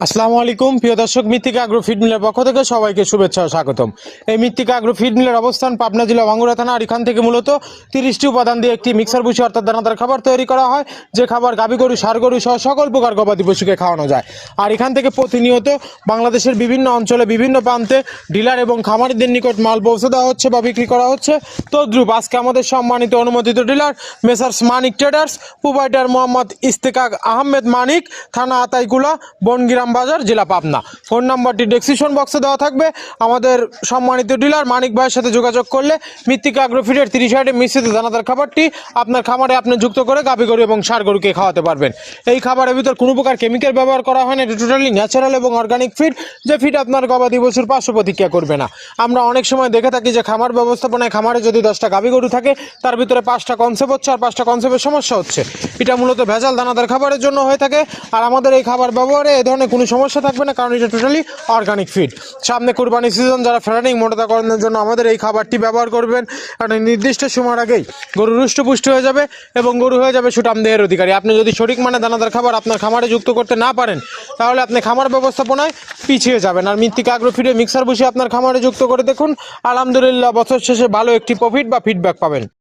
আসসালামু আলাইকুম প্রিয় দর্শক, মৃত্তিকা আগ্রো ফিড মিলের পক্ষ থেকে সবাইকে শুভেচ্ছা ও স্বাগতম। এই মৃত্তিকা আগ্রো ফিড মিলের অবস্থান পাবনা জেলা ভাঙ্গুড়া থানা। আর এখান থেকে মূলত 30টি উপাদান দিয়ে একটি মিক্সার ভুসি অর্থাৎ দানাদার খাবার তৈরি করা হয়, যে খাবার গাভী গরু ষাঁড় গরু সহ সকল প্রকার গবাদি পশুকে খাওয়ানো যায়। আর এখান থেকে প্রতিনিয়ত বাংলাদেশের বিভিন্ন অঞ্চলে বিভিন্ন প্রান্তে ডিলার এবং খামারিদের নিকট মাল পৌঁছে দেওয়া হচ্ছে বা বিক্রি করা হচ্ছে। তদ্রুপ আজকে আমাদের সম্মানিত অনুমোদিত ডিলার মেসার্স মানিক ট্রেডার্স, প্রোপাইটার মোহাম্মদ ইস্তেকাক আহমেদ মানিক, থানা আতাইকুলা, বনগ্রাম বাজার, জেলা পাবনা। ফোন নাম্বারটি ডেসক্রিপশন বক্সে দেওয়া থাকবে। আমাদের সম্মানিত ডিলার মানিক ভাইয়ের সাথে যোগাযোগ করলে মৃত্তিকা আগ্রো ফিডের 30 আইটেম মিশ্রিত দানাদার খাবারটি আপনার খামারে আপনি যুক্ত করে গাভী গরু এবং ষাঁড় গরুকে খাওয়াতে পারবেন। এই খাবারের ভিতর কোনো প্রকার কেমিক্যাল ব্যবহার করা হয় না, এটি টোটালি ন্যাচারাল এবং অর্গানিক ফিড, যে ফিড আপনার গবাদি পশুর পার্শ্ব প্রতিক্রিয়া করবে না। আমরা অনেক সময় দেখে থাকি যে খামার ব্যবস্থাপনায় খামারে যদি 10টা গাভী গরু থাকে তার ভিতরে 5টা কনসেপ্ট হচ্ছে আর 5টা কনসেপ্টের সমস্যা হচ্ছে। এটা মূলত ভেজাল দানাদার খাবারের জন্য হয়ে থাকে। আর আমাদের এই খাবার ব্যবহারে এ ধরনের কোনো সমস্যা থাকবে না, কারণ এটা টোটালি অর্গানিক ফিড। সামনে কুরবানি সিজন, যারা ফ্যাটানিং মোটাতাকরণের জন্য আমাদের এই খাবারটি ব্যবহার করবেন, কারণ নির্দিষ্ট সময়ের আগেই গরু রুষ্টপুষ্ট হয়ে যাবে এবং গরু হয়ে যাবে সুঠাম দেহের অধিকারী। আপনি যদি সঠিক মানে দানাদার খাবার আপনার খামারে যুক্ত করতে না পারেন, তাহলে আপনি খামার ব্যবস্থাপনায় পিছিয়ে যাবেন। আর মৃত্তিকা আগ্রো ফিডে মিক্সার বসে আপনার খামারে যুক্ত করে দেখুন, আলহামদুলিল্লাহ বছর শেষে ভালো একটি প্রফিট বা ফিডব্যাক পাবেন।